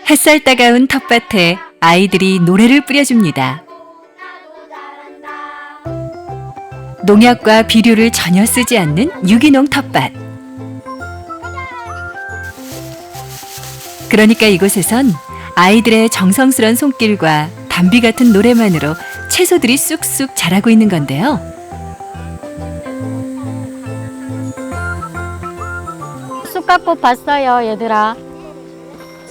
햇살 따가운 텃밭에 아이들이 노래를 뿌려줍니다. 농약과 비료를 전혀 쓰지 않는 유기농 텃밭. 그러니까 이곳에선 아이들의 정성스런 손길과 담비 같은 노래만으로 채소들이 쑥쑥 자라고 있는 건데요. 쑥갓꽃 봤어요, 얘들아?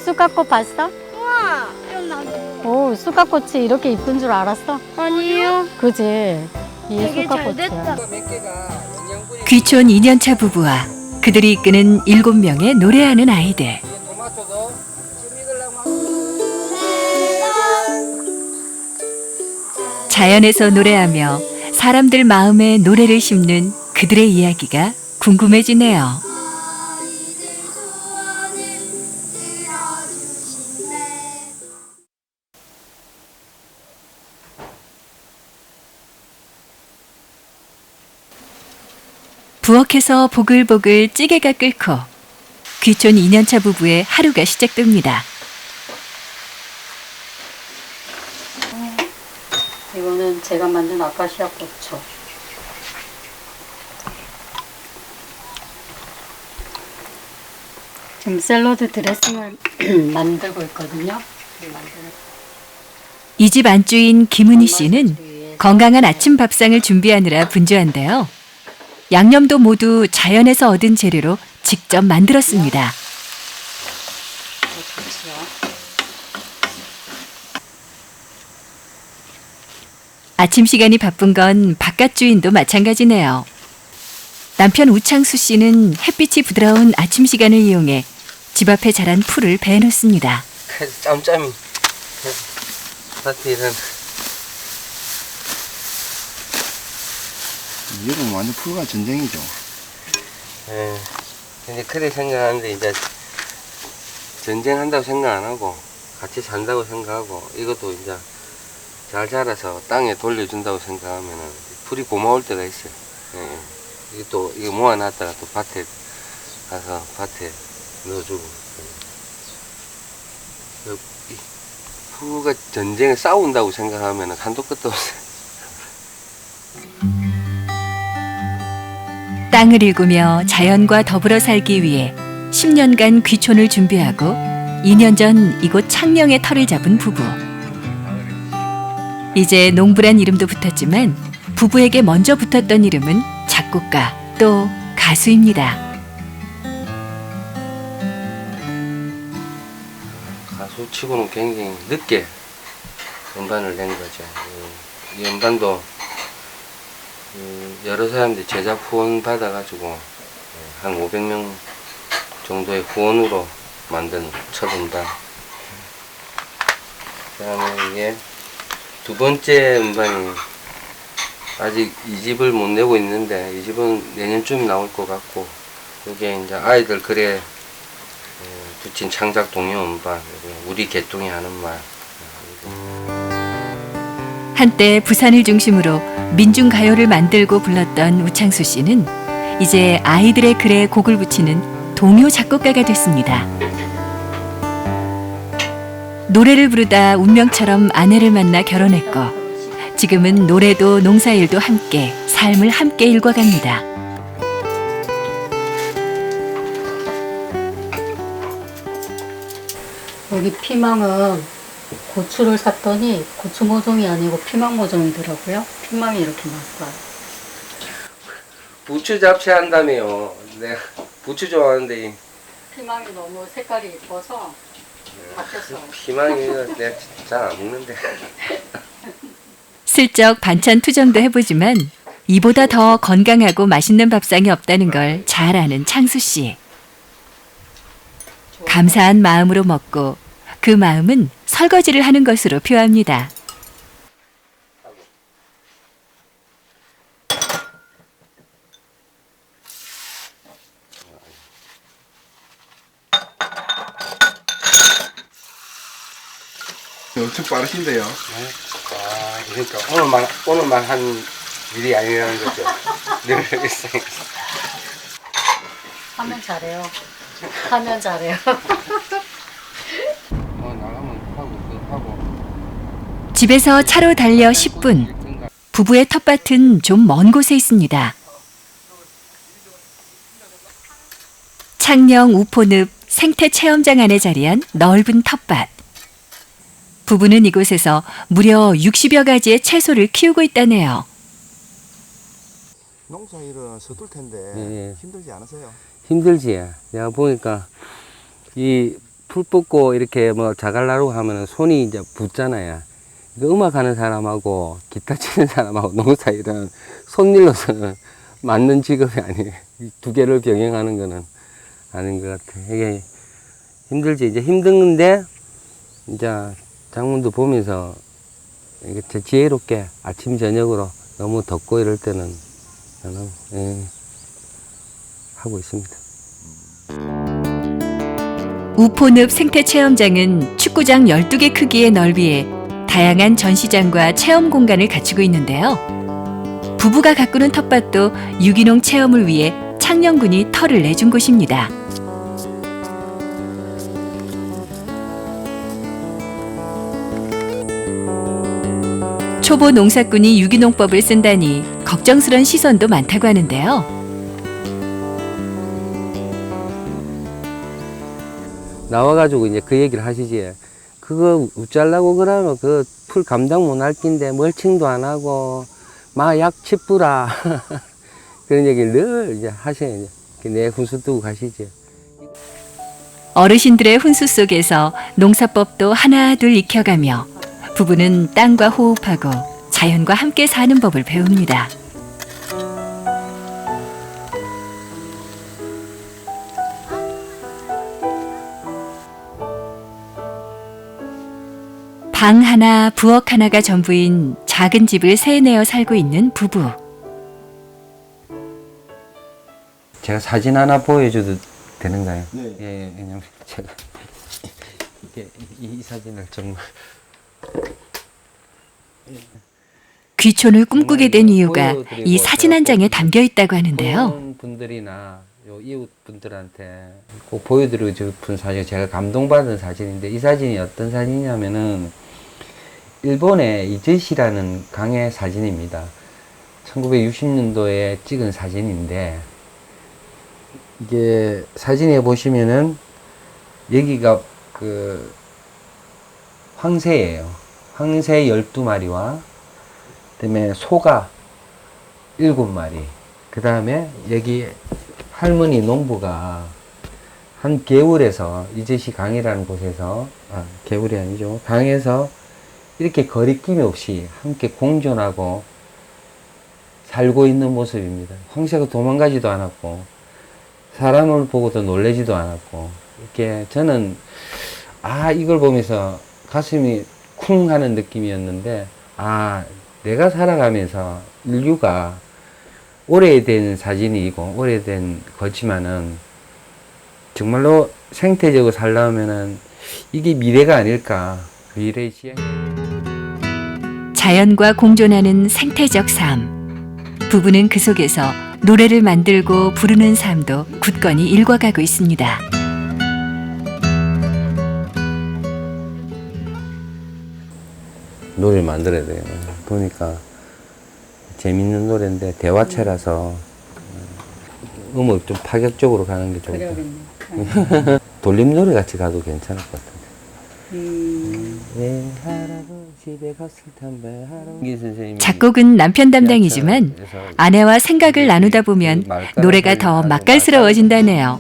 쑥갓꽃 봤어? 우와, 좀 나도. 오, 쑥갓꽃이 이렇게 이쁜 줄 알았어? 아니요. 그지? 이게 되게 잘 됐다. 쑥갓꽃이야. 귀촌 2년차 부부와 그들이 이끄는 7명의 노래하는 아이들. 자연에서 노래하며 사람들 마음에 노래를 심는 그들의 이야기가 궁금해지네요. 부엌에서 보글보글 찌개가 끓고 귀촌 2년차 부부의 하루가 시작됩니다. 이거는 제가 만든 아카시아 고추. 지금 샐러드 드레싱을 만들고 있거든요. 이 집 안주인 김은희 씨는 건강한 아침 밥상을 준비하느라 분주한데요. 양념도 모두 자연에서 얻은 재료로 직접 만들었습니다. 아침 시간이 바쁜 건 바깥 주인도 마찬가지네요. 남편 우창수 씨는 햇빛이 부드러운 아침 시간을 이용해 집 앞에 자란 풀을 베어놓습니다. 짬짬이 파티는 이거는 완전 풀과 전쟁이죠. 예. 근데 그래 생각하는데 이제 전쟁한다고 생각 안 하고 같이 산다고 생각하고 이것도 이제 잘 자라서 땅에 돌려준다고 생각하면은 풀이 고마울 때가 있어요. 예. 이게 또 이거 모아놨다가 또 밭에 가서 밭에 넣어주고. 이 풀과 전쟁에 싸운다고 생각하면은 한도 끝도 없어요. 땅을 일구며 자연과 더불어 살기 위해 10년간 귀촌을 준비하고 2년 전 이곳 창녕에 터를 잡은 부부. 이제 농부란 이름도 붙었지만 부부에게 먼저 붙었던 이름은 작곡가 또 가수입니다. 가수치고는 굉장히 늦게 음반을 낸 거죠. 이 음반도 여러 사람들이 제작 후원 받아가지고 한 500명 정도의 후원으로 만든 첫 음반. 그다음에 이게 두 번째 음반이 아직 2집을 못 내고 있는데 2집은 내년쯤 나올 것 같고, 이게 이제 아이들 글에 붙인 창작 동요 음반, 우리 개똥이 하는 말. 한때 부산을 중심으로 민중가요를 만들고 불렀던 우창수 씨는 이제 아이들의 글에 곡을 붙이는 동요 작곡가가 됐습니다. 노래를 부르다 운명처럼 아내를 만나 결혼했고 지금은 노래도 농사일도 함께 삶을 함께 일궈갑니다. 여기 피망은 고추를 샀더니 고추 모종이 아니고 피망 모종이더라고요. 피망이 이렇게 나왔어요. 부추 잡채 한다며요. 내가 부추 좋아하는데 피망이 너무 색깔이 예뻐서 바뀌었어요. 희망이 내가 잘 안 먹는데. 슬쩍 반찬 투정도 해보지만 이보다 더 건강하고 맛있는 밥상이 없다는 걸 잘 아는 창수 씨. 감사한 마음으로 먹고 그 마음은 설거지를 하는 것으로 표합니다. 엄청 빠르신데요. 아, 그러니까 오늘만 한 일이 아니라는 거죠. 늘 일상. 하면 잘해요. 하면 잘해요. 집에서 차로 달려 10분. 부부의 텃밭은 좀 먼 곳에 있습니다. 창녕 우포늪 생태 체험장 안에 자리한 넓은 텃밭. 부부는 이곳에서 무려 60여 가지의 채소를 키우고 있다네요. 농사 일은 서툴 텐데 예. 힘들지 않으세요? 힘들지. 내가 보니까 이 풀 뽑고 이렇게 뭐 자갈나루 하면은 손이 이제 붓잖아요. 그 음악하는 사람하고 기타 치는 사람하고 농사 일은 손일로서는 맞는 직업이 아니에요. 이 두 개를 병행하는 거는 아닌 것 같아. 이게 힘들지. 이제 힘든데 이제 장문도 보면서 이게 지혜롭게 아침 저녁으로 너무 덥고 이럴 때는 저는 하고 있습니다. 우포늪 생태체험장은 축구장 12개 크기의 넓이에 다양한 전시장과 체험 공간을 갖추고 있는데요. 부부가 가꾸는 텃밭도 유기농 체험을 위해 창녕군이 터를 내준 곳입니다. 초보 농사꾼이 유기농법을 쓴다니 걱정스런 시선도 많다고 하는데요. 나와가지고 이제 그 얘기를 하시지. 그거 우짤라고 그러면 그 풀 감당 못할 낀데 멀칭도 안 하고 막 약 치뿌라 그런 얘기를 늘 이제 하셔요. 내 훈수 두고 가시지. 어르신들의 훈수 속에서 농사법도 하나둘 익혀가며 부부는 땅과 호흡하고 자연과 함께 사는 법을 배웁니다. 방 하나, 부엌 하나가 전부인 작은 집을 세내어 살고 있는 부부. 제가 사진 하나 보여줘도 되는가요? 네. 예, 왜냐면 제가 이 사진을 정말 귀촌을 꿈꾸게 된 이유가 이 사진 한 장에 담겨 있다고 하는데요. 그런 분들이나 요 이웃 분들한테 꼭 보여드리고 싶은 사진, 제가 감동받은 사진인데, 이 사진이 어떤 사진이냐면은 일본의 이즈시라는 강의 사진입니다. 1960년도에 찍은 사진인데, 이게 사진에 보시면은 여기가 그 황새예요. 황새 12마리와 그다음에 소가 7마리, 그 다음에 여기 할머니 농부가 한 개울에서, 이제시 강이라는 곳에서, 개울이 아니죠, 강에서 이렇게 거리낌 없이 함께 공존하고 살고 있는 모습입니다. 황새가 도망가지도 않았고 사람을 보고도 놀라지도 않았고, 이렇게 저는 이걸 보면서 가슴이 쿵 하는 느낌이었는데, 내가 살아가면서 인류가 오래된 사진이고 오래된 거지만은 정말로 생태적으로 살려면은 이게 미래가 아닐까. 그 미래의 지향. 자연과 공존하는 생태적 삶. 부부는 그 속에서 노래를 만들고 부르는 삶도 굳건히 일궈가고 있습니다. 노래를 만들어야 돼요. 보니까 재밌는 노래인데 대화체라서 음악 좀 파격적으로 가는 게 좋을 것 같아요. 돌림 노래 같이 가도 괜찮을 것 같은데. 왜 할아버지 집에 갔을 텐데 할아버지 선생님이 작곡은 남편 담당이지만 아내와 생각을 나누다 보면 노래가 더 맛깔스러워진다네요.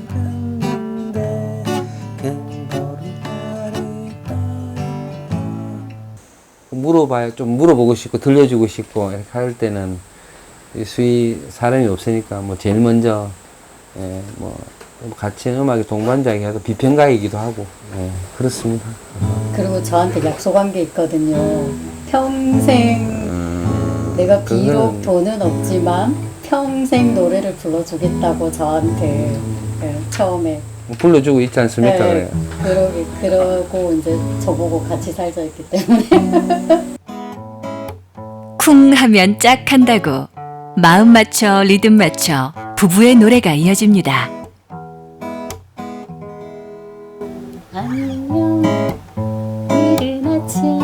좀 물어보고 싶고 들려주고 싶고 이렇게 할 때는 수위 사람이 없으니까 뭐 제일 먼저 뭐 같이 음악에 동반자이기도 하고 비평가이기도 하고 그렇습니다. 그리고 저한테 약속한 게 있거든요. 평생 내가 비록 돈은 없지만 평생 노래를 불러주겠다고 저한테 처음에 불러주고 있지 않습니까? 그래요. 그러고 이제 저보고 같이 살자 했기 때문에 쿵 하면 짝 한다고 마음 맞춰 리듬 맞춰 부부의 노래가 이어집니다. 안녕 이른 아침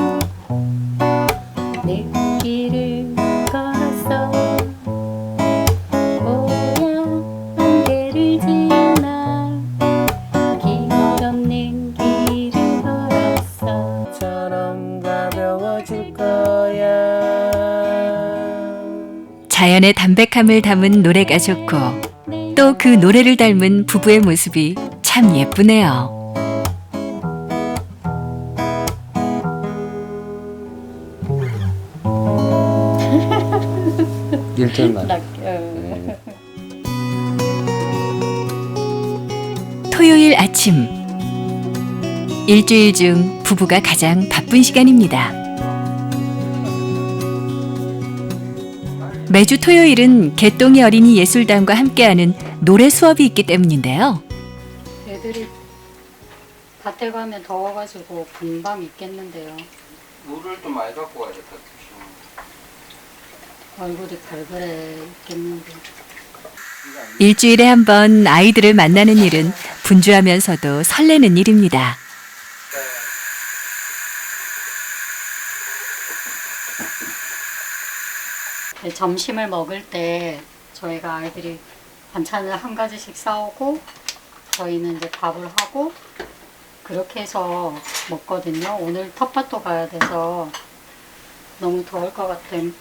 자연의 담백함을 담은 노래가 좋고 또 그 노래를 닮은 부부의 모습이 참 예쁘네요. 일절만. 토요일 아침. 일주일 중 부부가 가장 바쁜 시간입니다. 매주 토요일은 개똥이 어린이 예술단과 함께하는 노래 수업이 있기 때문인데요. 애들이 밭에 가면 더워가지고 금방 있겠는데요. 물을 좀 많이 갖고 와야 될 것 같아요. 얼굴이 갈그레 있겠는데. 일주일에 한 번 아이들을 만나는 일은 분주하면서도 설레는 일입니다. 점심을 먹을 때 저희가 아이들이 반찬을 한 가지씩 싸오고 저희는 이제 밥을 하고 그렇게 해서 먹거든요. 오늘 텃밭도 가야 돼서 너무 더울 것 같은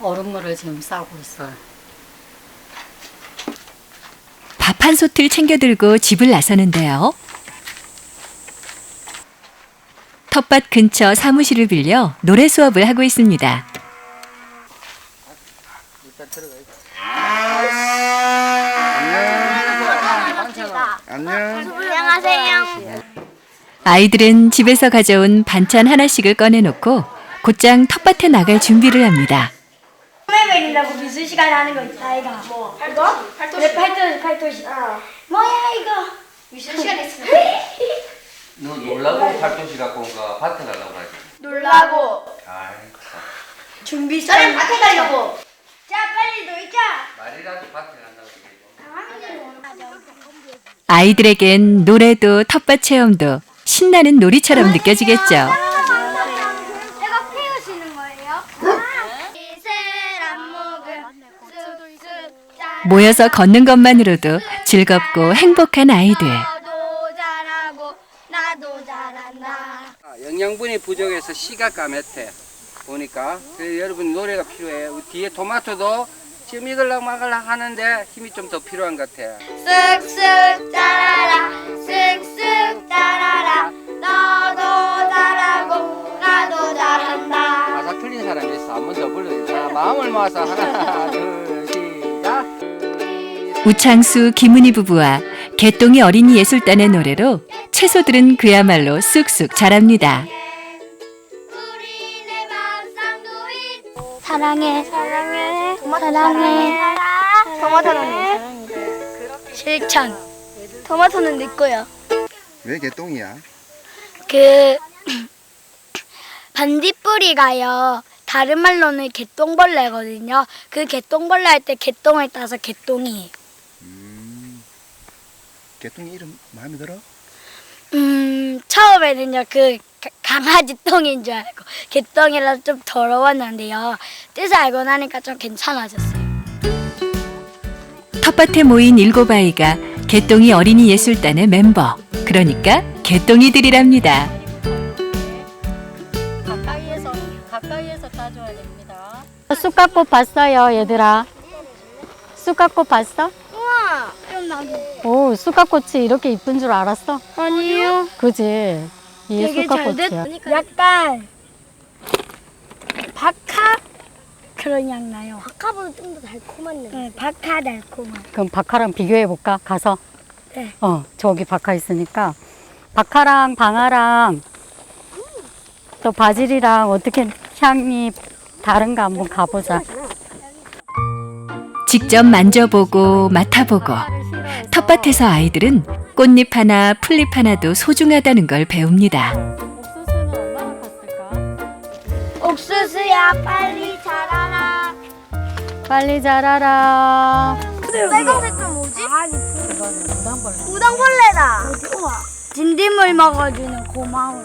얼음물을 지금 싸고 있어요. 밥 한 솥을 챙겨 들고 집을 나서는데요. 텃밭 근처 사무실을 빌려 노래 수업을 하고 있습니다. 안녕. 안녕하세요. 아이들은 집에서 가져온 반찬 하나씩을 꺼내놓고 곧장 텃밭에 나갈 준비를 합니다. 꿈에 그린다고 미술 시간에 하는 거 있다, 아이가. 뭐? 이거? 팔토시. 팔토시. 뭐야, 이거? 미술 시간에 있어. 너 놀라고 팔도시 갖고 온 거 밭에 가려고 하지? 놀라고. 아이 참. 준비 시간. 밭에 가려고. 자, 빨리 놀자. 말이라도 밭에 간다고 그러고. 아이들에겐 노래도 텃밭 체험도 신나는 놀이처럼 느껴지겠죠. 내가 피우시는 거예요? 이슬한 목을 쑥쑥 짜. 모여서 걷는 것만으로도 즐겁고 행복한 아이들. 너도 잘하고 나도 잘한다. 영양분이 부족해서 씨가 까맸대. 보니까 그래서 여러분 노래가 필요해요. 뒤에 토마토도 지금 익으려고 막으려고 하는데 힘이 좀 더 필요한 것 같아. 쑥쑥 자라라 쑥쑥 자라라 너도 잘하고 나도 잘한다. 가사 틀린 사람이 있어. 한 번 더 불러주세요. 자, 마음을 모아서 하나, 둘, 시작. 우창수, 김은희 부부와 개똥이 어린이 예술단의 노래로 채소들은 그야말로 쑥쑥 자랍니다. 우리네 밥상도 사랑해 사랑해 사랑해 토마토는 실천 토마토는 내 거야. 왜 개똥이야? 그 반딧불이가요. 다른 말로는 개똥벌레거든요. 그 개똥벌레 할 때 개똥을 따서 개똥이. 개똥이 이름 마음에 들어? 처음에는요 그 강아지 똥인 줄 알고 개똥이라 좀 더러웠는데요. 뜻을 알고 나니까 좀 괜찮아졌어요. 텃밭에 모인 7아이가 개똥이 어린이 예술단의 멤버, 그러니까 개똥이들이랍니다. 가까이에서 따줘야 됩니다. 쑥갓꽃 봤어요, 얘들아? 쑥갓꽃 봤어? 우와, 좀 나도. 오, 쑥갓꽃이 이렇게 이쁜 줄 알았어? 아니요. 그지? 이게 되게 잘 쑥갓꽃이야. 됐. 약간 박하 그런 향 나요. 박하보다 좀 더 달콤한 냄새. 네, 박하 달콤한. 그럼 박하랑 비교해 볼까? 가서. 네. 저기 박하 있으니까. 박하랑 방아랑 또 바질이랑 어떻게 향이 다른가 한번 가보자. 직접 만져보고 맡아보고 텃밭에서 아이들은 꽃잎 하나, 풀잎 하나도 소중하다는 걸 배웁니다. 옥수수는 얼마나 컸을까? 옥수수야 빨리 자라라. 빨리 자라라. 빨간색 좀 뭐지? 이거는 우당벌레. 우당벌레다. 우와. 진딧물 먹어주는 고마워.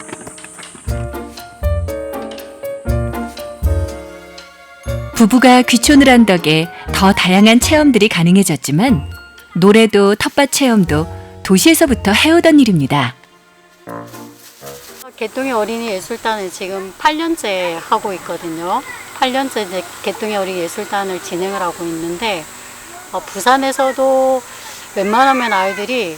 부부가 귀촌을 한 덕에 더 다양한 체험들이 가능해졌지만 노래도 텃밭 체험도 도시에서부터 해오던 일입니다. 개똥이 어린이 예술단을 지금 8년째 하고 있거든요. 8년째 이제 개뚱이 어린 예술단을 진행을 하고 있는데 부산에서도 웬만하면 아이들이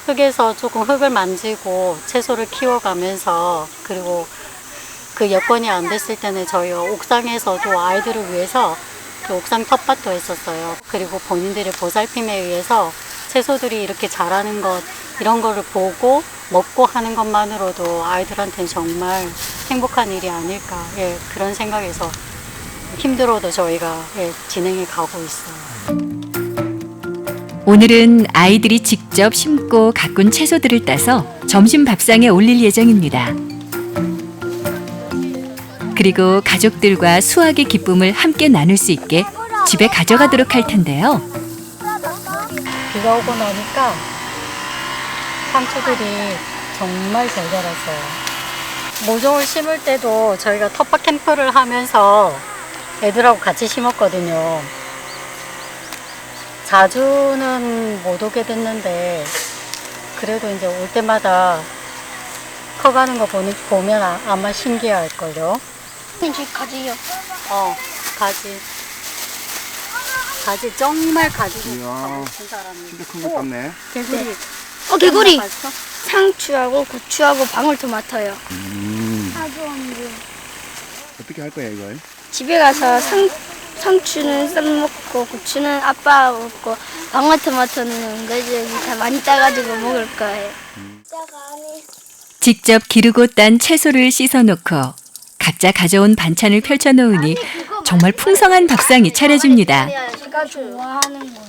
흙에서 조금 흙을 만지고 채소를 키워가면서 그리고 그 여건이 안 됐을 때는 저희가 옥상에서도 아이들을 위해서 그 옥상 텃밭도 했었어요. 그리고 본인들의 보살핌에 의해서 채소들이 이렇게 자라는 것 이런 거를 보고 먹고 하는 것만으로도 아이들한테는 정말 행복한 일이 아닐까 그런 생각에서 힘들어도 저희가 진행해 가고 있어요. 오늘은 아이들이 직접 심고 가꾼 채소들을 따서 점심 밥상에 올릴 예정입니다. 그리고 가족들과 수확의 기쁨을 함께 나눌 수 있게 집에 가져가도록 할 텐데요. 비가 오고 나니까 상추들이 정말 잘 자랐어요. 모종을 심을 때도 저희가 텃밭 캠프를 하면서 애들하고 같이 심었거든요. 자주는 못 오게 됐는데 그래도 이제 올 때마다 커가는 거 보면 아마 신기할걸요. 가지요. 가지. 가지 정말 가지고 이야, 싶은 사람이. 진짜 큰 것 같네. 개구리. 개구리. 봤어? 상추하고 고추하고 방울토마토요. 어떻게 할 거야, 이걸? 집에 가서 상추는 쌈 먹고 고추는 아빠 먹고 방울토마토는 은가지 다 많이 따가지고 먹을 거예요. 직접 기르고 딴 채소를 씻어놓고 각자 가져온 반찬을 펼쳐놓으니 정말 풍성한 밥상이 차려집니다. 제가 좋아하는 거.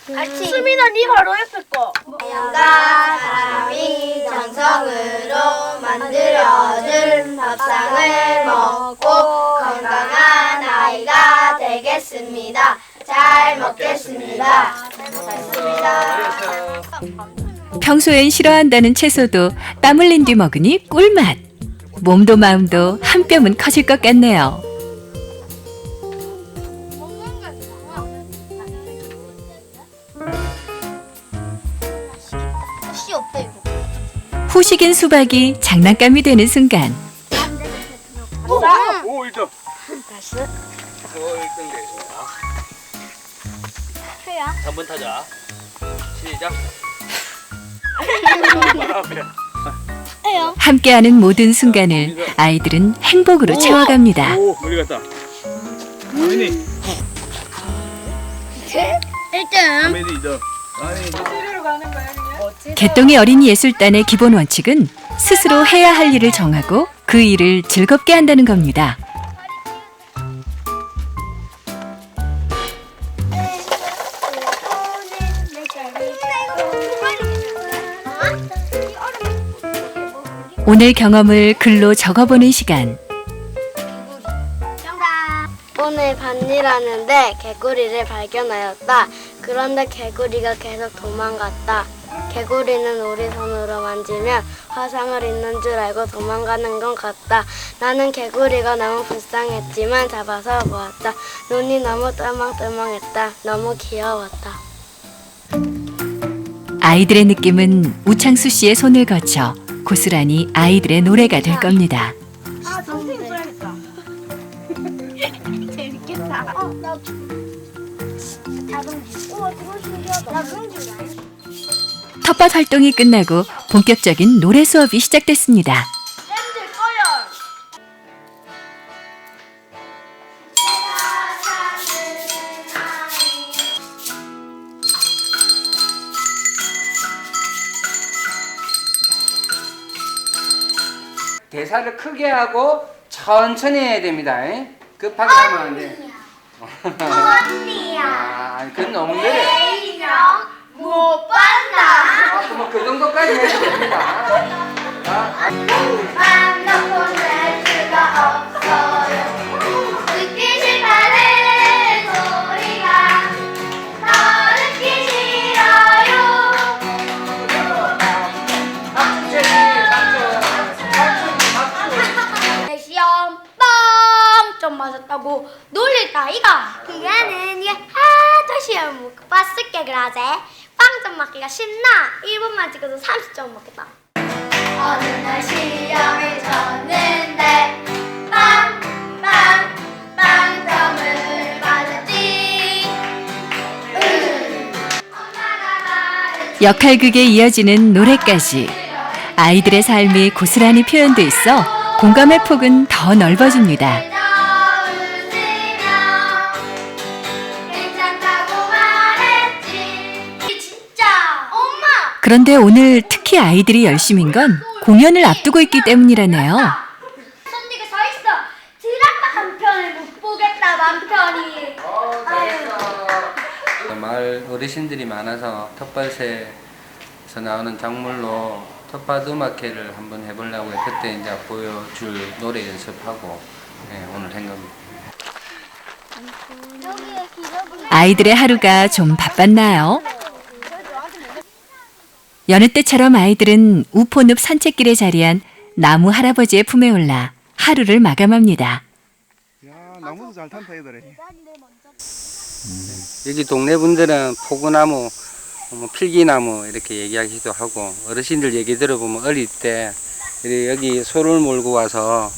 이거 수민아 니 바로 옆에 거. 영가 사람이 정성으로 만들어준 밥상을 먹고 건강한 아이가 되겠습니다. 잘 먹겠습니다. 평소엔 싫어한다는 채소도 땀 흘린 뒤 먹으니 꿀맛. 몸도 마음도 한 뼘은 커질 것 같네요. 씨 없다 이거. 후식인 수박이 장난감이 되는 순간 오, 1점. 다시. 1등 되겠습니다. 해야. 3번 타자. 시작. 해요. 함께하는 모든 순간을 아이들은 행복으로 채워갑니다. 오, 멀리 갔다. 아니, 1등. 메디 2점. 아니, 개똥이 어린 예술단의 기본 원칙은 스스로 해야 할 일을 정하고 그 일을 즐겁게 한다는 겁니다. 오늘 경험을 글로 적어보는 시간. 오늘 밭일하는데 개구리를 발견하였다. 그런데 개구리가 계속 도망갔다. 개구리는 우리 손으로 만지면 화상을 입는 줄 알고 도망가는 것 같다. 나는 개구리가 너무 불쌍했지만 잡아서 보았다. 눈이 너무 똘망똘망했다. 너무 귀여웠다. 아이들의 느낌은 우창수 씨의 손을 거쳐 고스란히 아이들의 노래가 될 겁니다. 아, 선생님 써야겠다. 재밌겠다. 나 자동지. 우와, 그거 신기하다. 나 그런 줄 알아. 텃밭 활동이 끝나고 본격적인 노래 수업이 시작됐습니다. 쌤들 꺼요. 대사를 크게 하고 천천히 해야 됩니다. 급하게 하면 안 돼. 언니야. 그건 너무 느려. 인형 못 봤나? 그럼 그 정도까지 해도 됩니다. 맘 놓고 낼 수가 없어요. 듣기 싫다는 소리가 더 듣기 싫어요. 내 시험 빵점 맞았다고 놀릴까 이가? 그거는 네가 하도 시험 못 봤을 게 그러지. 빵점 맞기가 신나. 1분만 찍어도 30점 먹겠다. 어느 날 시험을 쳤는데 빵빵 역할극에 이어지는 노래까지 아이들의 삶이 고스란히 표현돼 있어 공감의 폭은 더 넓어집니다. 진짜 엄마 그런데 오늘 특히 아이들이 열심인 건 공연을 앞두고 있기 때문이라네요. 손님이 서 있어. 드라마 한 편을 못 보겠다 만 편이. 마을 어르신들이 많아서 텃밭에서 나오는 작물로 텃밭 음악회를 한번 해보려고 그때 이제 보여줄 노래 연습하고 오늘 한 겁니다. 아이들의 하루가 좀 바빴나요? 여느 때처럼 아이들은 우포늪 산책길에 자리한 나무 할아버지의 품에 올라 하루를 마감합니다. 야, 나무도 잘 탄다 얘들이. 여기 동네 분들은 포구나무, 뭐 필기나무 이렇게 얘기하기도 하고 어르신들 얘기 들어보면 어릴 때 여기 소를 몰고 와서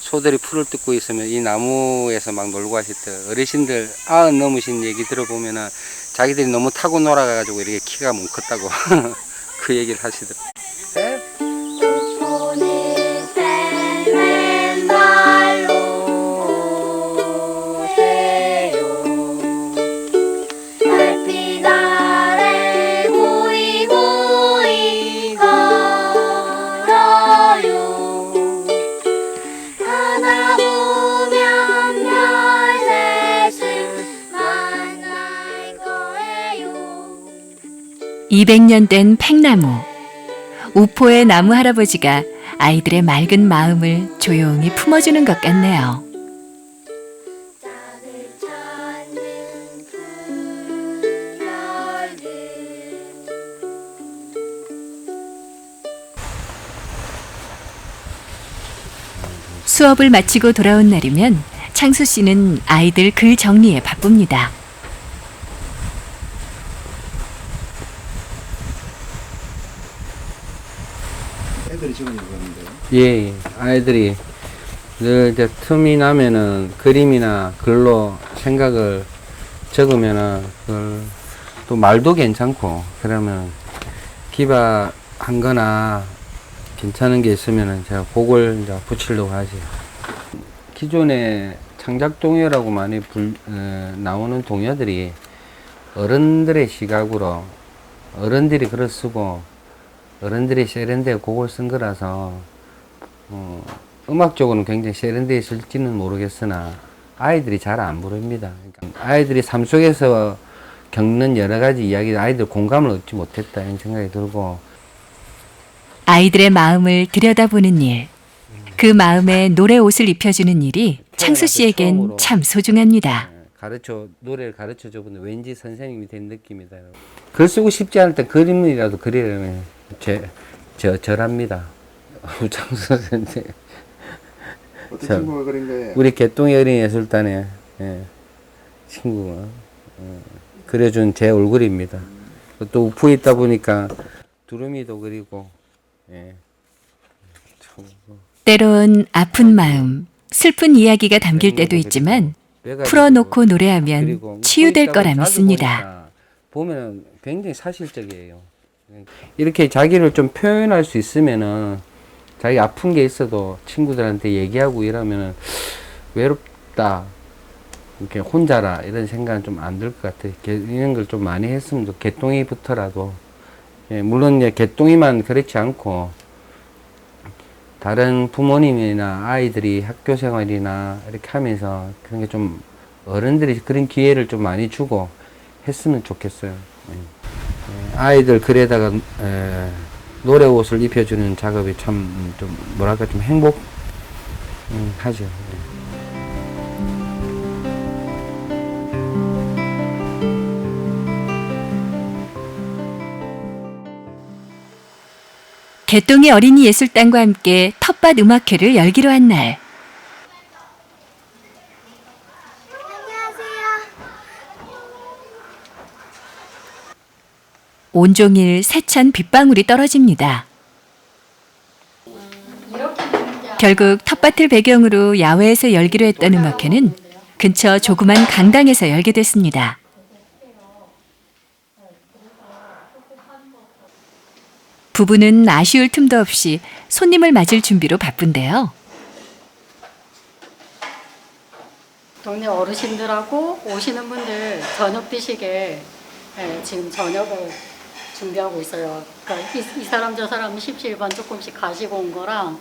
소들이 풀을 뜯고 있으면 이 나무에서 막 놀고 하셨대요. 어르신들 90 넘으신 얘기 들어보면은 자기들이 너무 타고 놀아가지고 이렇게 키가 못 컸다고 그 얘기를 하시더라고요. 하나 보면 별셋을 만날 거예요. 200년 된 팽나무. 우포의 나무 할아버지가 아이들의 맑은 마음을 조용히 품어주는 것 같네요. 짝을 찾는 푸른 별들. 수업을 마치고 돌아온 날이면 창수 씨는 아이들 글 정리에 바쁩니다. 애들이 지금 이거는데요. 예, 아이들이 늘 이제 틈이 나면은 그림이나 글로 생각을 적으면은 그걸 또 말도 괜찮고 그러면 기바한 거나 괜찮은 게 있으면은 제가 그걸 이제 붙이려고 하지. 기존에 창작 동요라고 많이 나오는 동요들이 어른들의 시각으로 어른들이 글을 쓰고 어른들이 세련되게 곡을 쓴 거라서 음악적으로는 굉장히 세련되어 있을지는 모르겠으나 아이들이 잘 안 부릅니다. 그러니까 아이들이 삶 속에서 겪는 여러 가지 이야기들 아이들 공감을 얻지 못했다 이런 생각이 들고 아이들의 마음을 들여다보는 일, 그 마음에 노래 옷을 입혀주는 일이 창수 씨에겐 참 소중합니다. 노래를 가르쳐 줘보는 왠지 선생님이 된 느낌이다. 글 쓰고 싶지 않을 때 그림이라도 그리려면 절합니다. 우창수 선생님. 어떤 친구가 그린 거예요? 우리 개똥이 어린이예술단의 친구가 그려준 제 얼굴입니다. 또 우프에 있다 보니까 두루미도 그리고 때론 아픈 마음, 슬픈 이야기가 담길 때도 있지만 풀어놓고 노래하면 치유될 거라 믿습니다. 보면 굉장히 사실적이에요. 이렇게 자기를 좀 표현할 수 있으면은 자기 아픈 게 있어도 친구들한테 얘기하고 이러면은 외롭다, 이렇게 혼자라 이런 생각은 좀 안 들 것 같아요. 이런 걸 좀 많이 했으면 개똥이부터라도 물론 개똥이만 그렇지 않고 다른 부모님이나 아이들이 학교 생활이나 이렇게 하면서 그런 게 좀 어른들이 그런 기회를 좀 많이 주고 했으면 좋겠어요. 아이들 글에다가 노래 옷을 입혀주는 작업이 참 좀 뭐랄까 좀 행복하죠. 개똥이 어린이 예술단과 함께 텃밭 음악회를 열기로 한 날. 온종일 세찬 빗방울이 떨어집니다. 결국 텃밭을 배경으로 야외에서 열기로 했던 음악회는 근처 조그만 강당에서 열게 됐습니다. 부부는 아쉬울 틈도 없이 손님을 맞을 준비로 바쁜데요. 동네 어르신들하고 오시는 분들 저녁 드시게 지금 저녁을 준비하고 있어요. 그러니까 이 사람 저 사람 십시일반 조금씩 가시고 온 거랑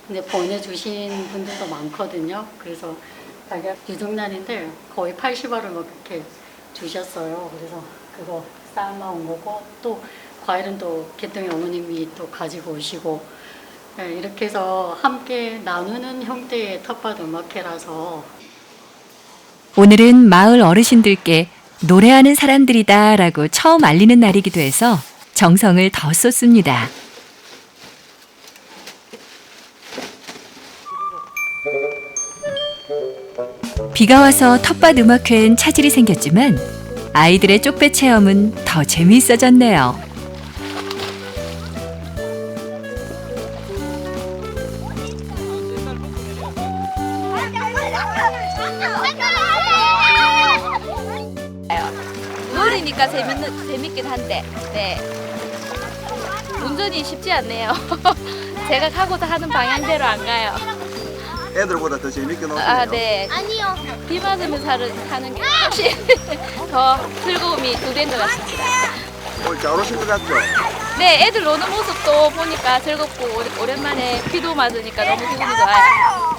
근데 보내주신 분들도 많거든요. 그래서 달걀 유종날인데 거의 80알을 막 이렇게 주셨어요. 그래서 그거 삶아온 거고 또 과일은 또 개똥이 어머님이 또 가지고 오시고 이렇게 해서 함께 나누는 형태의 텃밭 음악회라서 오늘은 마을 어르신들께 노래하는 사람들이다라고 처음 알리는 날이기도 해서 정성을 더 쏟습니다. 비가 와서 텃밭 음악회엔 차질이 생겼지만 아이들의 쪽배 체험은 더 재미있어졌네요. 노래니까 재밌긴 한데, 네. 운전이 쉽지 않네요. 제가 가고자 하는 방향대로 안 가요. 애들보다 더 재밌게 노세요. 아, 네. 아니요. 비 맞으면서 하는 게 훨씬 더 즐거움이 두 배인 것 같습니다. 오늘 잘 오신 것 같죠? 네, 애들 노는 모습도 보니까 즐겁고 오랜만에 비도 맞으니까 너무 기분이 좋아요.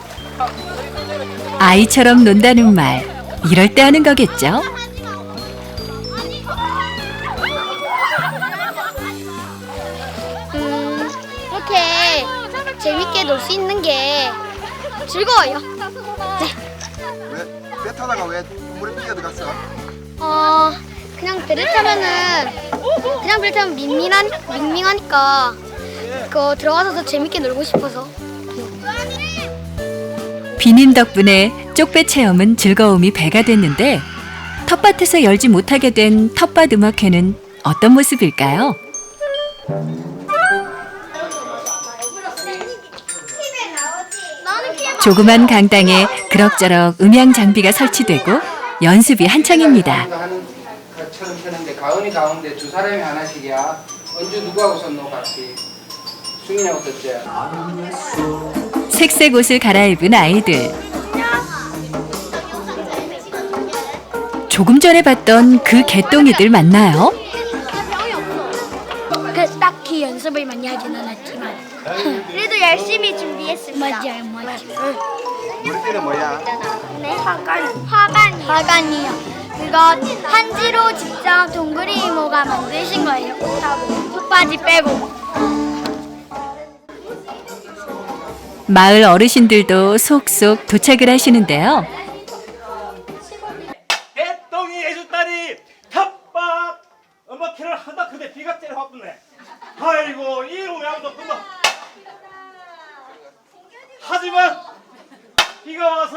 아이처럼 논다는 말, 이럴 때 하는 거겠죠? 이렇게 재밌게 놀 수 있는 게 즐거워요. 배 타다가 왜 물에 뛰어들어갔어? 그냥 배를 타면 밍밍하니까 그거 들어가서 더 재밌게 놀고 싶어서. 비님 덕분에 쪽배 체험은 즐거움이 배가 됐는데 텃밭에서 열지 못하게 된 텃밭 음악회는 어떤 모습일까요? 조그만 강당에 그럭저럭 음향 장비가 설치되고 연습이 한창입니다. 하는 것처럼 펴는데 가은이 가운데 두 사람이 하나씩이야. 언제 누구하고 썼노 같이? 승민하고 썼지? 색색 옷을 갈아입은 아이들. 조금 전에 봤던 그 개똥이들 맞나요? 딱히 연습을 많이 하지는 않았지만 그래도 열심히 준비했습니다. 맞아요. 머리띠는 뭐야? 네, 화관이요. 그거 한지로 직접 동그리 이모가 만드신 거예요. 속바지 빼고. 마을 어르신들도 속속 도착을 하시는데요. 개똥이 애주딸이 텃밭 음악회를 한다. 근데 비가 때려 바쁘네. 아이고 이 모양도 금방. 하지만 비가 와서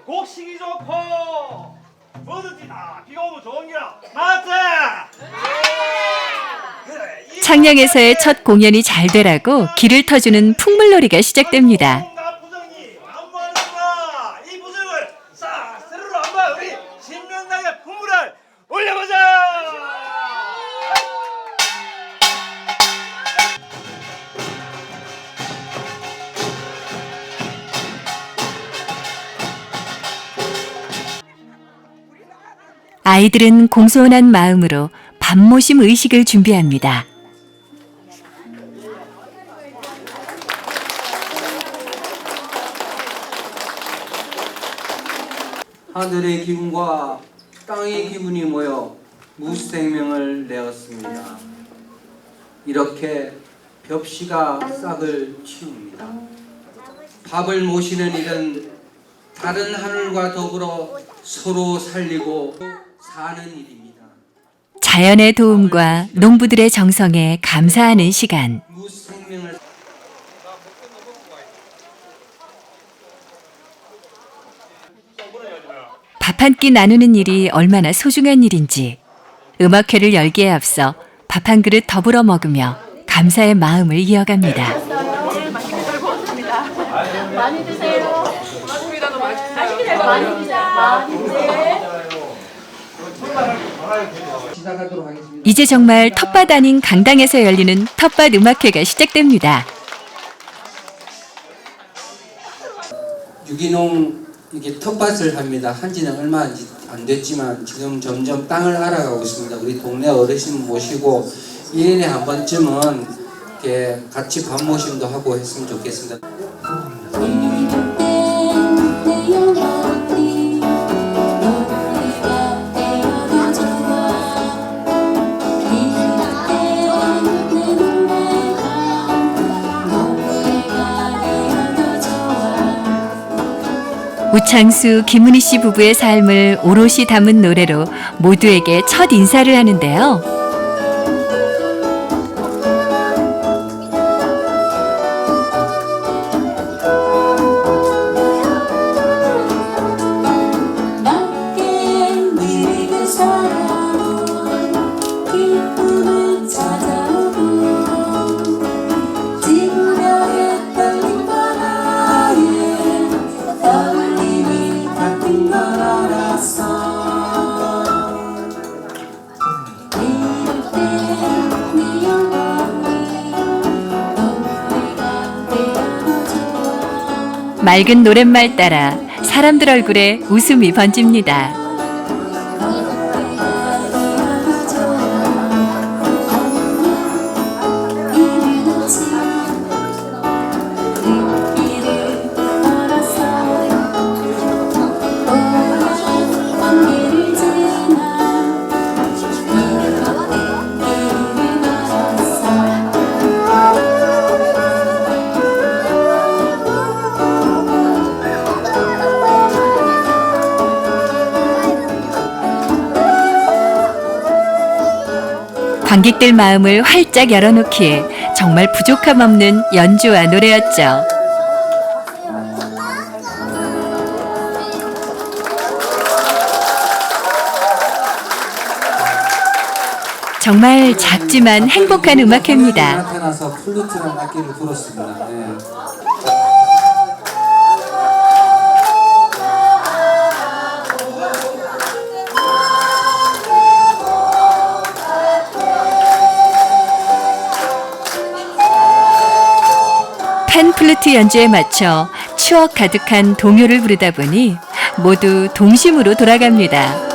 곡식이 좋고 뭐든지 다 비가 오면 좋은 기라. 맞지? 그래, 이 창녕에서의 첫 공연이 잘 되라고 길을 터주는 풍물놀이가 시작됩니다. 온갖 부정이 만무하는구나. 이 부정을 싹 스르르 한번 우리 신명나게 풍물을 올려보자. 아이들은 공손한 마음으로 밥모심 의식을 준비합니다. 하늘의 기운과 땅의 기운이 모여 무생명을 내었습니다. 이렇게 벽시가 싹을 틔웁니다. 밥을 모시는 일은 다른 하늘과 더불어 서로 살리고 사는 일입니다. 자연의 도움과 농부들의 정성에 감사하는 시간. 무생명을 밥 한 끼 나누는 일이 얼마나 소중한 일인지 음악회를 열기에 앞서 밥 한 그릇 더불어 먹으며 감사의 마음을 이어갑니다. 많이 드세요. 맛있습니다. 너무 맛있어요. 많이 드세요. 많이 드세요. 시작하도록 하겠습니다. 이제 정말 텃밭 아닌 강당에서 열리는 텃밭 음악회가 시작됩니다. 유기농 이게 텃밭을 합니다. 한지는 얼마 안 됐지만 지금 점점 땅을 알아가고 있습니다. 우리 동네 어르신 모시고 1년에 한 번쯤은 이렇게 같이 밥 모심도 하고 했으면 좋겠습니다. 우창수, 김은희 씨 부부의 삶을 오롯이 담은 노래로 모두에게 첫 인사를 하는데요. 맑은 노랫말 따라 사람들 얼굴에 웃음이 번집니다. 관객들 마음을 활짝 열어놓기에 정말 부족함 없는 연주와 노래였죠. 정말 작지만 행복한 음악회입니다. 나타나서 플루트라는 악기를 불었습니다. 네. 팬플루트 연주에 맞춰 추억 가득한 동요를 부르다 보니 모두 동심으로 돌아갑니다.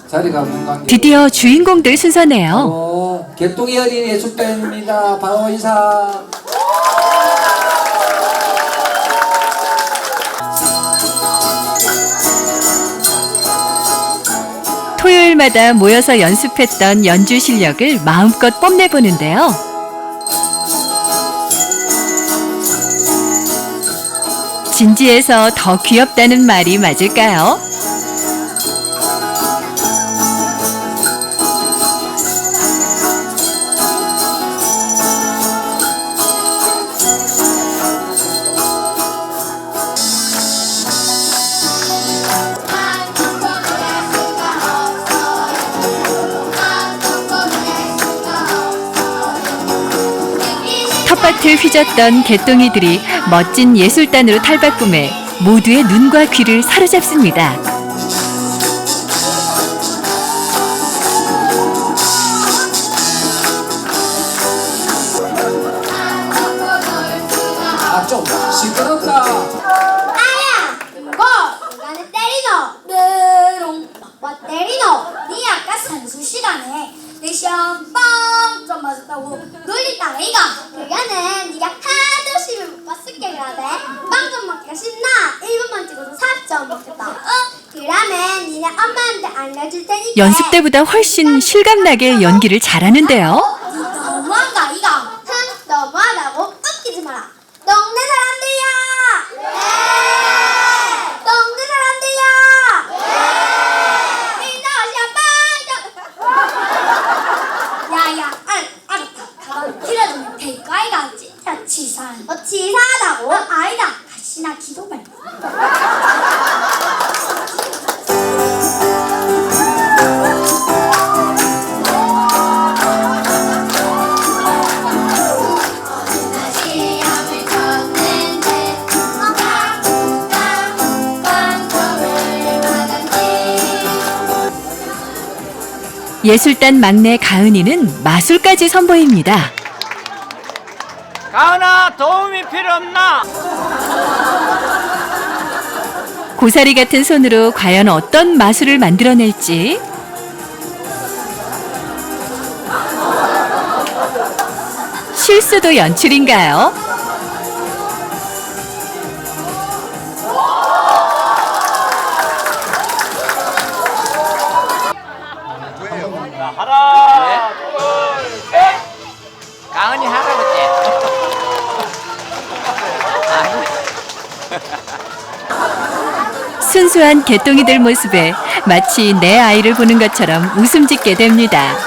자리가 없는 관계. 드디어 주인공들 순서네요. 개똥이 어린 예술단입니다. 바로 인사. 토요일마다 모여서 연습했던 연주 실력을 마음껏 뽐내보는데요. 진지해서 더 귀엽다는 말이 맞을까요? 텃밭을 휘젓던 개똥이들이 멋진 예술단으로 탈바꿈해 모두의 눈과 귀를 사로잡습니다. 아, 좀 시끄럽다. 아야! 뭐? 누가는 때리노? 메롱. 뭐 때리노? 니 아까 산수 시간에 내 시험 빵점 맞았다고 놀리다가 이거 그거는 니가 하도 시험을 못 봤을게 그러대. 빵점 먹기가 신나 1분만 찍어도 4점 먹겠다. 그러면 니네 엄마한테 알려줄 테니까 연습 때보다 훨씬 실감나게 연기를 잘하는데요. 니 너무한가 이거? 흥 너무하다고 웃기지 마라. 동네 사람들이야! 네! 동네 사람들이야! 네! 민나 시험 빵점! 야야 알았다. 가방 길어지면 될거 아이가 진짜 치사한. 치사하다고? 아니다. 가시나 기도 말고. 예술단 막내 가은이는 마술까지 선보입니다. 가은아, 도움이 필요 없나? 고사리 같은 손으로 과연 어떤 마술을 만들어낼지. 실수도 연출인가요? 하나, 둘, 셋. 가은이 할아버지. 순수한 개똥이들 모습에 마치 내 아이를 보는 것처럼 웃음 짓게 됩니다.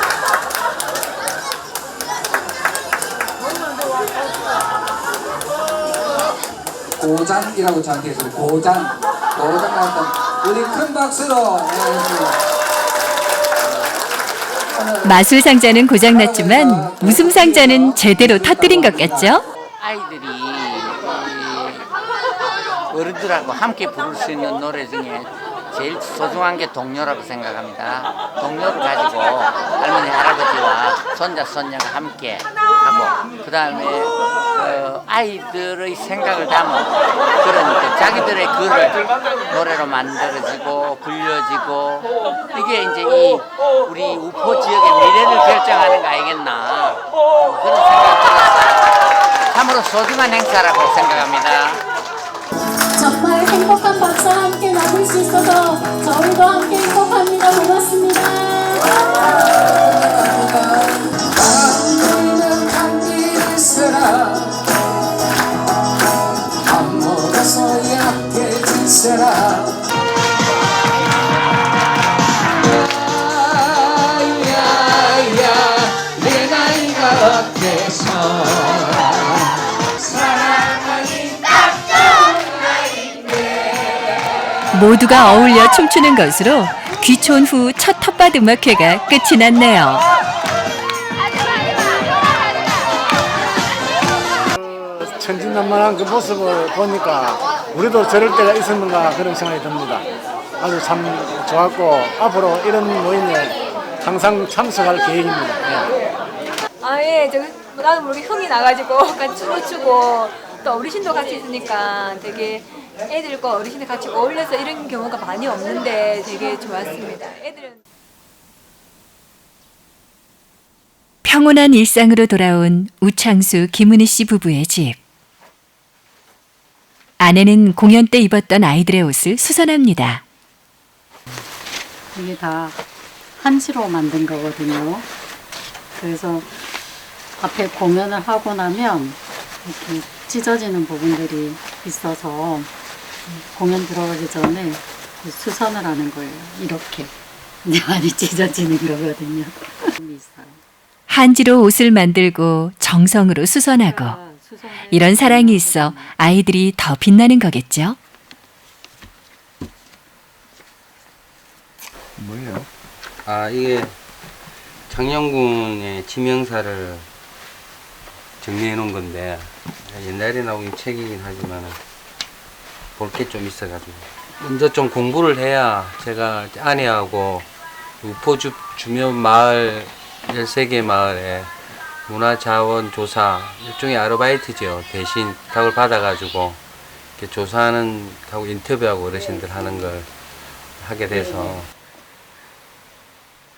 고장이라고 저한테 했어요. 고장 나왔던 우리 큰 박수로 마술 상자는 고장났지만 웃음 상자는 제대로 터뜨린 것 같죠? 아이들이 어른들하고 함께 부를 수 있는 노래 중에 제일 소중한 게 동요라고 생각합니다. 동요를 가지고 할머니 할아버지와 손자 손녀가 함께 하고 그 다음에 아이들의 생각을 담은 그러니까 자기들의 글을 노래로 만들어지고 불려지고 이게 이제 이 우리 우포 지역의 미래를 결정하는 거 아니겠나 그런 생각이 들었어요. 참으로 소중한 행사라고 생각합니다. 정말 행복한 박사와 함께 나눌 수 있어서 저희도 함께 행복합니다. 고맙습니다. 안 먹어서 약해진 사람 야야야 내 나이가 어때서 모두가 어울려 춤추는 것으로 귀촌 후 첫 텃밭 음악회가 끝이 났네요. 천진난만한 그 모습을 보니까 우리도 저럴 때가 있었는가 그런 생각이 듭니다. 아주 참 좋았고 앞으로 이런 모임에 항상 참석할 계획입니다. 예, 나도 모르게 흥이 나가지고 같이 춤을 추고 또 어르신도 같이 있으니까 되게 애들과 어르신들 같이 어울려서 이런 경우가 많이 없는데 되게 좋았습니다. 애들은 평온한 일상으로 돌아온 우창수, 김은희 씨 부부의 집. 아내는 공연 때 입었던 아이들의 옷을 수선합니다. 이게 다 한지로 만든 거거든요. 그래서 앞에 공연을 하고 나면 이렇게 찢어지는 부분들이 있어서 공연 들어가기 전에 수선을 하는 거예요. 이렇게 많이 찢어지는 거거든요. 한지로 옷을 만들고 정성으로 수선하고 이런 사랑이 있어 아이들이 더 빛나는 거겠죠? 뭐예요? 아, 이게 장영군의 지명사를 정리해 놓은 건데 옛날에 나온 책이긴 하지만 볼 게 좀 있어가지고 먼저 좀 공부를 해야 제가 아내하고 우포 주변 마을 13개 마을에 문화자원조사 일종의 아르바이트죠. 대신 부탁을 받아가지고 이렇게 조사하는 하고 인터뷰하고 어르신들 하는 걸 하게 돼서.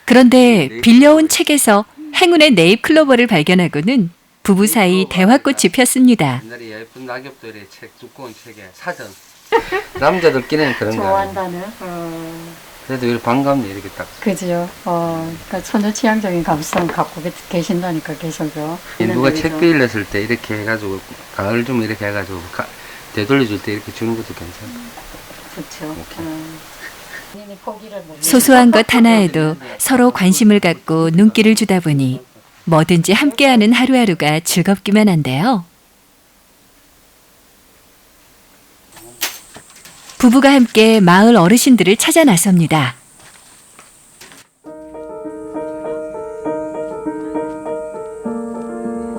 그런데 빌려온 책에서 행운의 네잎 클로버를 발견하고는 부부 사이 대화꽃이 폈습니다. 옛날에 예쁜 낙엽들의 책, 두꺼운 책에 사전. 남자들끼리는 그런 거 좋아한다는. 그래도 이렇게 반갑네 이렇게 딱. 그죠. 그러니까 처녀 취향적인 감성 갖고 계신다니까 계셔서. 누가 책 빌렸을 때 이렇게 해가지고 가을 좀 이렇게 해가지고 되돌려줄 때 이렇게 주는 것도 괜찮아. 그렇죠. 소소한 것 하나에도 서로 관심을 갖고 눈길을 주다 보니 뭐든지 함께하는 하루하루가 즐겁기만 한데요. 부부가 함께 마을 어르신들을 찾아 나섭니다.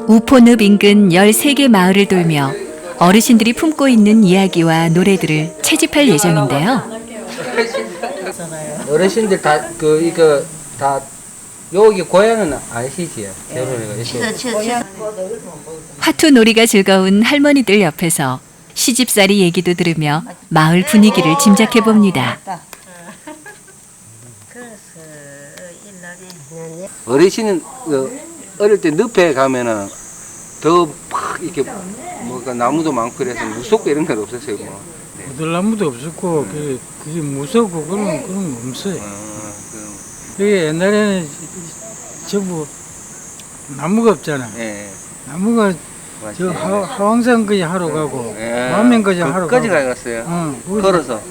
우포늪 인근 13개 마을을 돌며 어르신들이 품고 있는 이야기와 노래들을 채집할 예정인데요. 어르신들 다 이거 다 여기 고향은 아시지? 결혼해가지고. 화투 놀이가 즐거운 할머니들 옆에서 시집살이 얘기도 들으며 마을 분위기를 짐작해 봅니다. 어르신은 어릴 때 늪에 가면은 더 막 이렇게 뭐가 나무도 많고 그래서 무섭고 이런 건 없었어요. 뭐. 부들나무도 없었고 그게 무섭고 그런 거 없어요. 그게 옛날에는 전부 나무가 없잖아. 예. 나무가 저 하왕산까지 하러 가고 만면까지 하러 거기까지 가고. 가갔어요. 걸어서.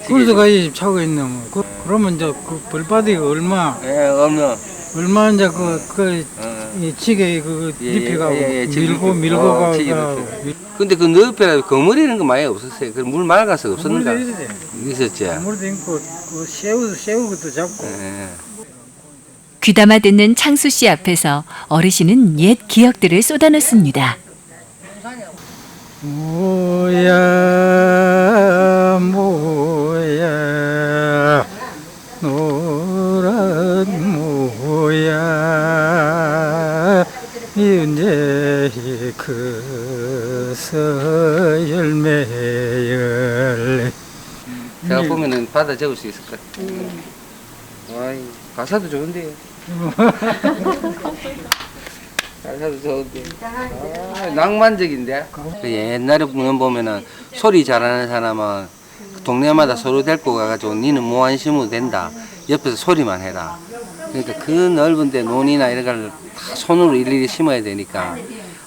걸어서 가야지 차가 있나 뭐. 그러면 이제 그 벌바디가 얼마 이제 이 지게 잎이 가고 밀고 가고. 근데 그 늪에 거머리 이런 거 많이 없었어요. 그 물 맑아서 없었는가? 있었지. 아무래도 있고 그 새우 것도 잡고. 귀담아 듣는 창수 씨 앞에서 어르신은 옛 기억들을 쏟아냈습니다. 모야 모야 노란 모야 이제 그서 열매열. 제가 보면은 받아 적을 수 있을 것 같아요. 아이, 가사도 좋은데요. 가사도 좋은데. 낭만적인데. 옛날에 보면은 소리 잘하는 사람은 동네마다 서로 데리고 가가지고 니는 뭐 안 심어도 된다. 옆에서 소리만 해라. 그러니까 그 넓은 데 논이나 이런 걸 다 손으로 일일이 심어야 되니까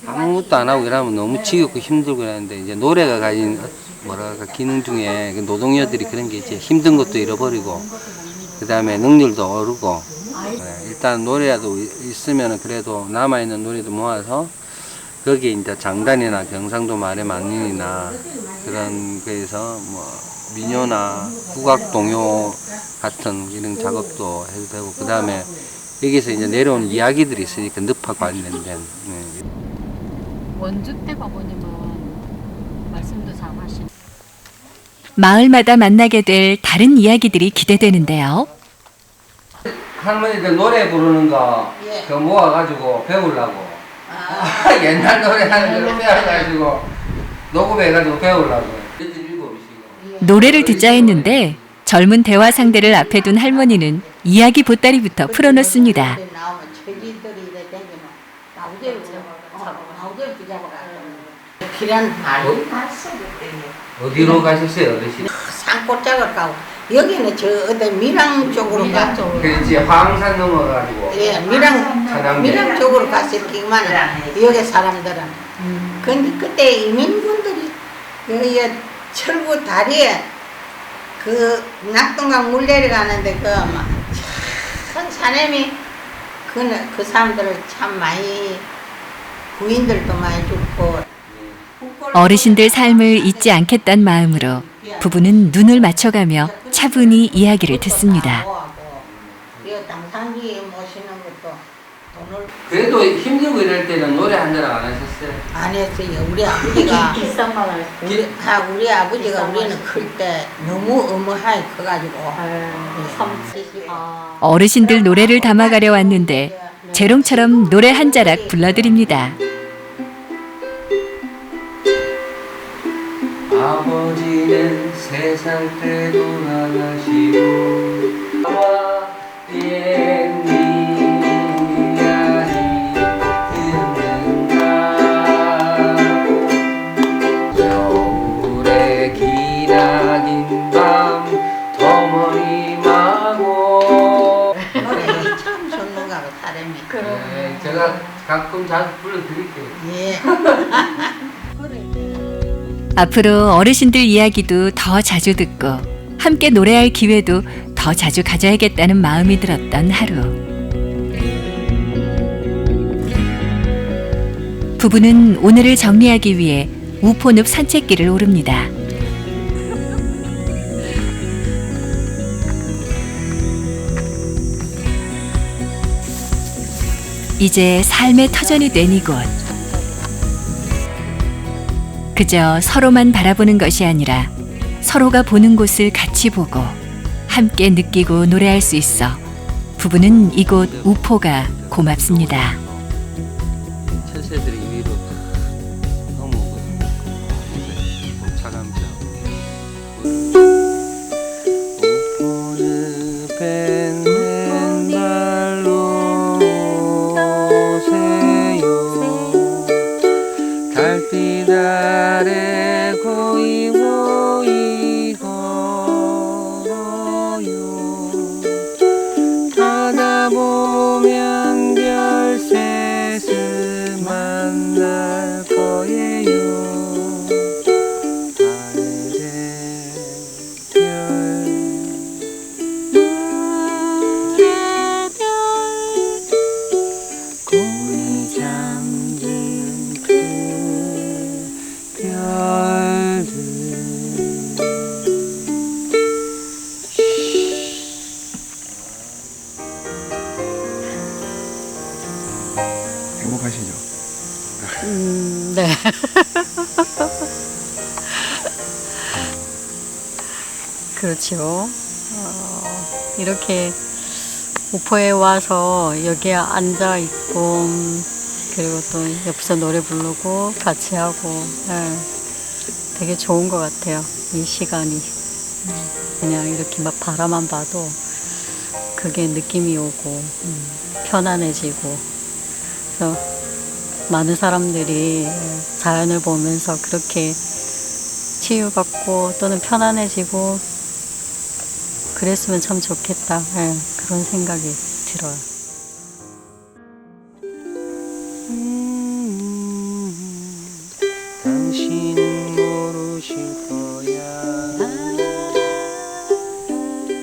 아무것도 안 하고 이러면 너무 지겹고 힘들고 이러는데 이제 노래가 가진 뭐랄까 기능 중에 그 노동요들이 그런 게 있지. 힘든 것도 잃어버리고 그 다음에 능률도 오르고 일단 노래라도 있으면 그래도 남아있는 노래도 모아서 거기에 이제 장단이나 경상도 말의 만년이나 그런 거에서 뭐 민요나 국악 동요 같은 이런 작업도 해도 되고 그 다음에 여기서 이제 내려온 이야기들이 있으니까 늪과 관련된. 원주택 어머님은 말씀도 잘 하시고 마을마다 만나게 될 다른 이야기들이 기대되는데요. 할머니들 노래 부르는 거 그 모아가지고 배우려고 옛날 노래 하는 거 배워가지고 녹음해가지고 배우려고. 노래를 듣자 했는데 젊은 대화 상대를 앞에 둔 할머니는 이야기 보따리부터 풀어놓습니다. 어디로 가셨어요, 어르신? 산골짜기를 가고 여기는 저 어디 밀양 쪽으로 가. 그렇지, 황산 넘어가지고. 예, 밀양 쪽으로 갔었기만 여기 사람들은. 근데 그때 이민군들이 여기 철구 다리에 그 낙동강 물 내려가는데 큰 사람이 그 사람들을 참 많이 부인들도 많이 죽고. 어르신들 삶을 잊지 않겠다는 마음으로 부부는 눈을 맞춰가며 차분히 이야기를 듣습니다. 당상기 모시는 것도 돈을. 그래도 힘들고 이럴 때는 노래 한 잔 안 하셨어요? 안 했어요. 우리 아버지가 우리 아버지가 우리는 클 때 너무 어머하게 커가지고. 어르신들 노래를 담아가려 왔는데 재롱처럼 노래 한 자락 불러드립니다. 아버지는 3살 때 돌아가시고 옛 이야기 듣는다 겨울에 기나긴 밤 터머리마고 노래 참 좋는가 봐 사람이. 네, 제가 가끔 자주 불러드릴게요. 예. 앞으로 어르신들 이야기도 더 자주 듣고 함께 노래할 기회도 더 자주 가져야겠다는 마음이 들었던 하루. 부부는 오늘을 정리하기 위해 우포늪 산책길을 오릅니다. 이제 삶의 터전이 된 이곳. 그저 서로만 바라보는 것이 아니라 서로가 보는 곳을 같이 보고 함께 느끼고 노래할 수 있어 부부는 이곳 우포가 고맙습니다. 철새들이 위로 넘어오거든요. 차감자. 우포는 밴 맨발로 오세요. 달빛 아래 고이 고이 걸어요. 찾아보면 별셋을 만날 거예요. 하늘의 별 고이 잠든 그 별들. 행복하시죠? 네. 그렇죠. 이렇게 우포에 와서 여기에 앉아 있고 그리고 또 옆에서 노래 부르고 같이 하고 되게 좋은 것 같아요. 이 시간이 그냥 이렇게 막 바라만 봐도 그게 느낌이 오고 편안해지고 그래서 많은 사람들이 자연을 보면서 그렇게 치유받고 또는 편안해지고 그랬으면 참 좋겠다. 그런 생각이 들어요. 당신은 모르실 거야.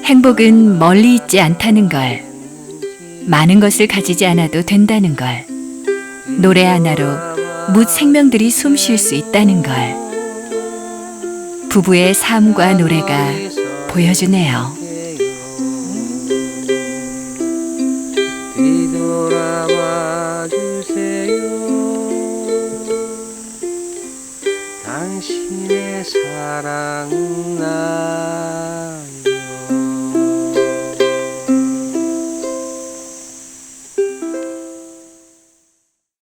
행복은 멀리 있지 않다는 걸, 많은 것을 가지지 않아도 된다는 걸, 노래 하나로 묻 생명들이 숨 쉴 수 있다는 걸, 부부의 삶과 노래가 보여주네요. 뒤돌아봐 주세요. 당신의 사랑은 나에게